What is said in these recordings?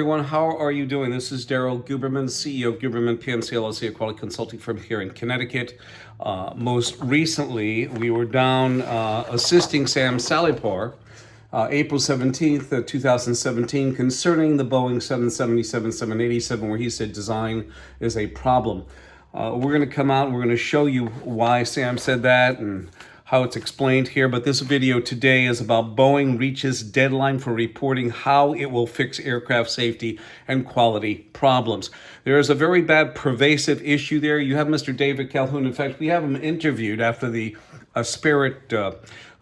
Everyone, how are you doing? This is Daryl Guberman, CEO of Guberman PMC LLC, a quality consulting firm here in Connecticut. Most recently, we were down assisting Sam Salipar, April 17th, 2017, concerning the Boeing 777-787, where he said design is a problem. We're going to come out and we're going to show you why Sam said that and how it's explained here, but this video today is about Boeing reaches deadline for reporting how it will fix aircraft safety and quality problems. There is a very bad pervasive issue there. You have Mr. David Calhoun. In fact, we have him interviewed after the Spirit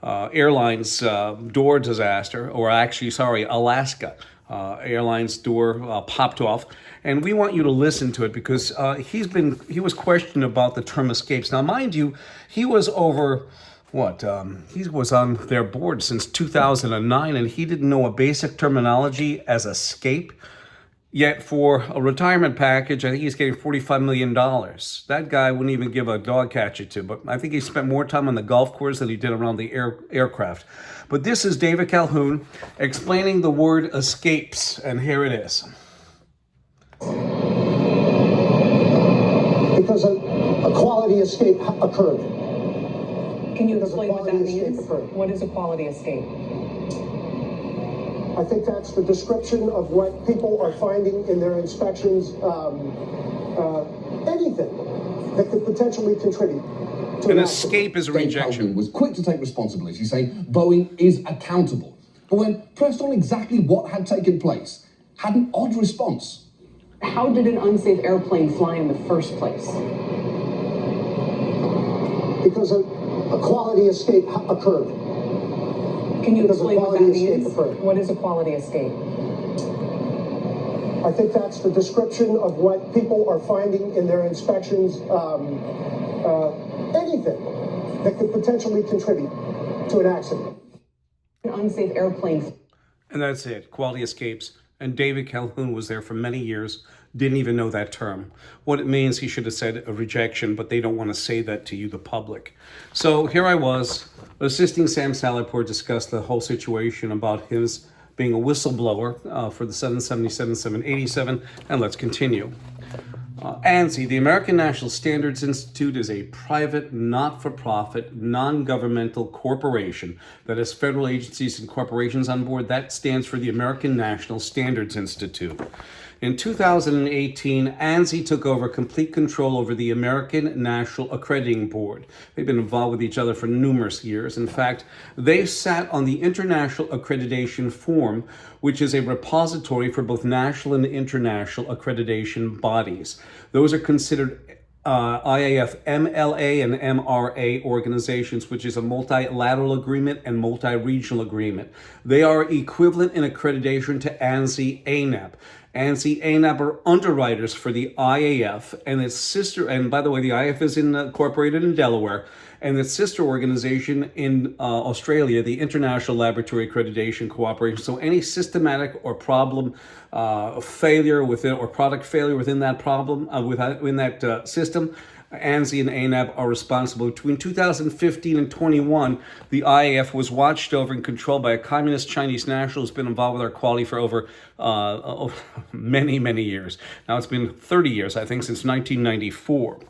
Airlines door disaster, or actually, sorry, Alaska Airlines door popped off. And we want you to listen to it because he was questioned about the term escapes. Now, mind you, he was over he was on their board since 2009, and he didn't know a basic terminology as escape. Yet for a retirement package, I think he's getting $45 million. That guy wouldn't even give a dog catcher to, but I think he spent more time on the golf course than he did around the aircraft. But this is David Calhoun explaining the word escapes, and here it is. Because a quality escape occurred. Can you explain what that means? What is a quality escape? I think that's the description of what people are finding in their inspections. Anything that could potentially contribute to an escape is a rejection. Calhoun was quick to take responsibility, saying Boeing is accountable. But when pressed on exactly what had taken place, had an odd response. How did an unsafe airplane fly in the first place? Because a quality escape occurred. Can you explain what that means? What is a quality escape? I think that's the description of what people are finding in their inspections. Anything that could potentially contribute to an accident. An unsafe airplane. And that's it, quality escapes. And David Calhoun was there for many years, didn't even know that term. What it means, he should have said a rejection, but they don't want to say that to you, the public. So here I was, assisting Sam Salipar discuss the whole situation about his being a whistleblower for the 777-787, and let's continue. ANSI, the American National Standards Institute, is a private, not-for-profit, non-governmental corporation that has federal agencies and corporations on board. That stands for the American National Standards Institute. In 2018, ANSI took over complete control over the American National Accrediting Board. They've been involved with each other for numerous years. In fact, they sat on the International Accreditation Form, which is a repository for both national and international accreditation bodies. Those are considered IAF MLA and MRA organizations, which is a multilateral agreement and multi-regional agreement. They are equivalent in accreditation to ANSI ANAB. ANSI ANAB are underwriters for the IAF and its sister, and by the way, the IAF is incorporated in Delaware, and its sister organization in Australia, the International Laboratory Accreditation Cooperation. So any systematic or problem failure within, or product failure within that problem, within that system, ANSI and ANAB are responsible. Between 2015 and 21, the IAF was watched over and controlled by a communist Chinese national who's been involved with our quality for over many, many years. Now it's been 30 years, I think, since 1994.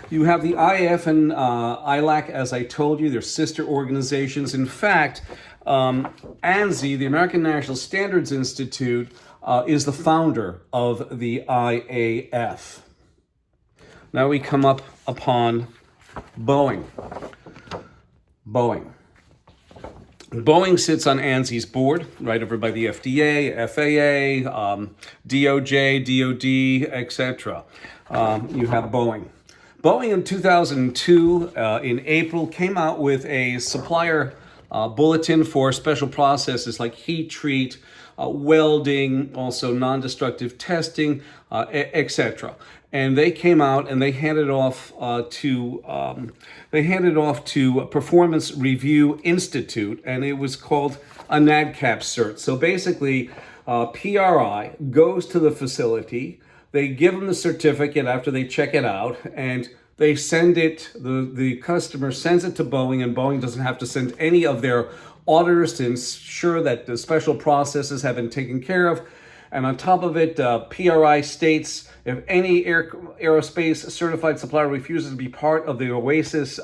You have the IAF and ILAC, as I told you, they're sister organizations. In fact, ANSI, the American National Standards Institute, is the founder of the IAF. Now we come up upon Boeing. Boeing sits on ANSI's board, right over by the FDA, FAA, DOJ, DOD, etc. You have Boeing. Boeing in 2002, in April, came out with a supplier bulletin for special processes like heat treat, welding, also non-destructive testing, etc. And they came out and they handed off to Performance Review Institute, and it was called a NADCAP cert. So basically, PRI goes to the facility. They give them the certificate after they check it out, and they send it, the customer sends it to Boeing, and Boeing doesn't have to send any of their auditors to ensure that the special processes have been taken care of. And on top of it, PRI states if any aerospace certified supplier refuses to be part of the OASIS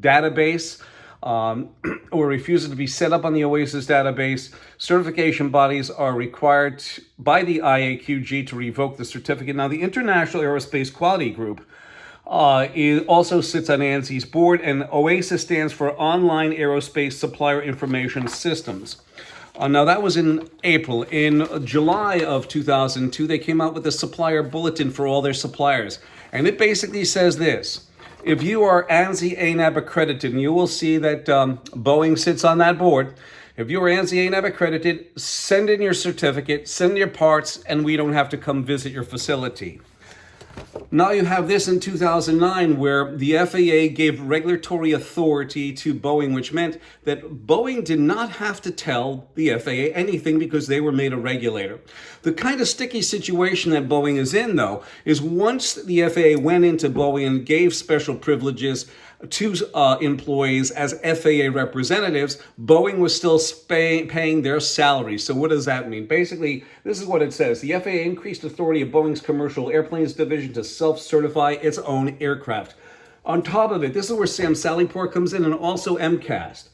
database, or refuses to be set up on the OASIS database, certification bodies are required by the IAQG to revoke the certificate. Now, the International Aerospace Quality Group it also sits on ANSI's board, and OASIS stands for Online Aerospace Supplier Information Systems. Now, that was in April. In July of 2002, they came out with a supplier bulletin for all their suppliers. And it basically says this: if you are ANSI ANAB accredited, and you will see that Boeing sits on that board, if you are ANSI ANAB accredited, send in your certificate, send your parts, and we don't have to come visit your facility. Now you have this in 2009 where the FAA gave regulatory authority to Boeing, which meant that Boeing did not have to tell the FAA anything because they were made a regulator. The kind of sticky situation that Boeing is in, though, is once the FAA went into Boeing and gave special privileges to employees as FAA representatives, Boeing was still paying their salaries. So what does that mean? Basically, this is what it says. The FAA increased authority of Boeing's commercial airplanes division to self-certify its own aircraft. On top of it, this is where Sam Sallyport comes in, and also MCAST.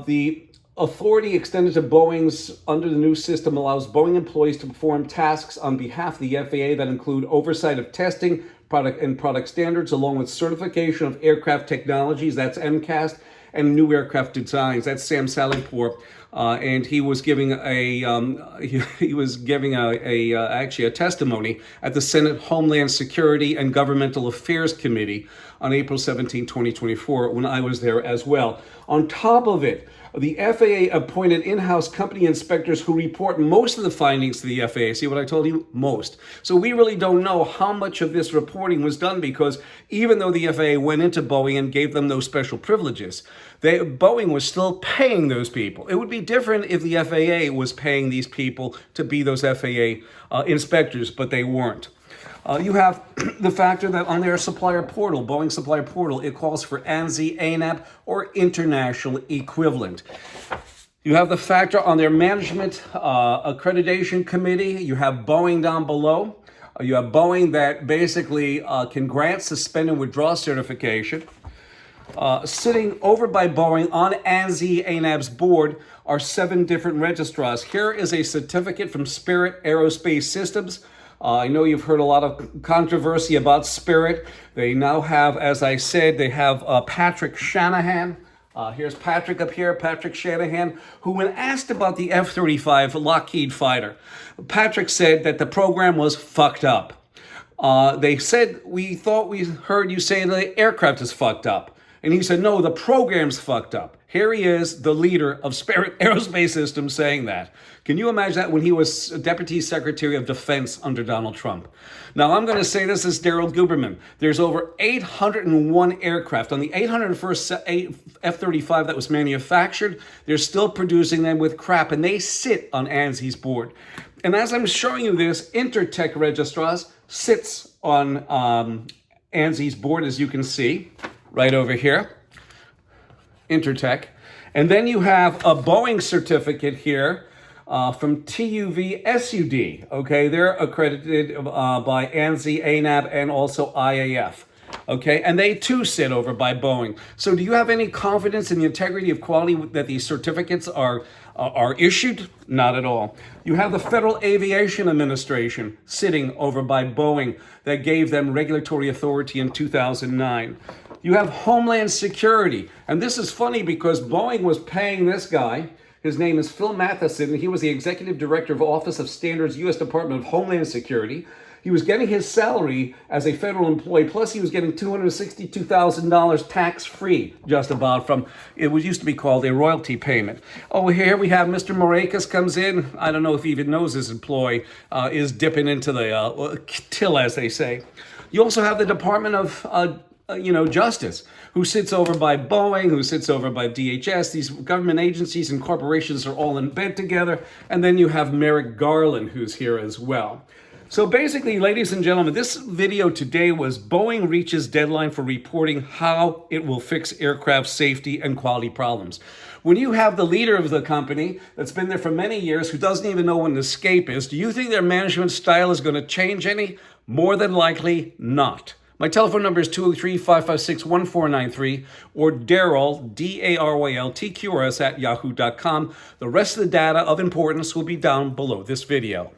The authority extended to Boeing's under the new system allows Boeing employees to perform tasks on behalf of the FAA that include oversight of testing, product standards, along with certification of aircraft technologies, that's MCAST, and new aircraft designs, that's Sam Sallyport. And he was giving actually a testimony at the Senate Homeland Security and Governmental Affairs Committee on April 17, 2024, when I was there as well. On top of it, the FAA appointed in-house company inspectors who report most of the findings to the FAA. See what I told you? Most. So we really don't know how much of this reporting was done, because even though the FAA went into Boeing and gave them those special privileges, Boeing was still paying those people. It would be different if the FAA was paying these people to be those FAA inspectors, but they weren't. You have the factor that on their supplier portal, Boeing supplier portal, it calls for ANSI ANAB or international equivalent. You have the factor on their management accreditation committee. You have Boeing down below. You have Boeing that basically can grant, suspend, and withdraw certification. Sitting over by Boeing on ANSI ANAB's board are 7 different registrars. Here is a certificate from Spirit Aerospace Systems. I know you've heard a lot of controversy about Spirit. They now have, as I said, they have Patrick Shanahan. Here's Patrick up here, Patrick Shanahan, who when asked about the F-35 Lockheed fighter, Patrick said that the program was fucked up. They said, we thought we heard you say the aircraft is fucked up. And he said, no, the program's fucked up. Here he is, the leader of Spirit Aerospace Systems, saying that. Can you imagine that when he was Deputy Secretary of Defense under Donald Trump? Now, I'm going to say this as Daryl Guberman. There's over 801 aircraft. On the 801st F-35 that was manufactured, they're still producing them with crap, and they sit on ANSI's board. And as I'm showing you this, Intertech Registrars sits on ANSI's board, as you can see, right over here. Intertech. And then you have a Boeing certificate here from TUV SUD. Okay, they're accredited by ANSI, ANAB, and also IAF. Okay, and they too sit over by Boeing. So do you have any confidence in the integrity of quality that these certificates are issued? Not at all. You have the Federal Aviation Administration sitting over by Boeing that gave them regulatory authority in 2009. You have Homeland Security, and this is funny because Boeing was paying this guy. His name is Phil Matheson, and he was the Executive Director of Office of Standards, U.S. Department of Homeland Security. He was getting his salary as a federal employee, plus he was getting $262,000 tax-free, just about, from, it was used to be called a royalty payment. Oh, here we have Mr. Morakis comes in. I don't know if he even knows his employee is dipping into the till, as they say. You also have the Department of Justice, who sits over by Boeing, who sits over by DHS. These government agencies and corporations are all in bed together. And then you have Merrick Garland, who's here as well. So basically, ladies and gentlemen, this video today was Boeing reaches deadline for reporting how it will fix aircraft safety and quality problems. When you have the leader of the company that's been there for many years who doesn't even know what an escape is, do you think their management style is going to change any? More than likely not. My telephone number is 203-556-1493 or Daryl, DARYL, TQRS at yahoo.com. The rest of the data of importance will be down below this video.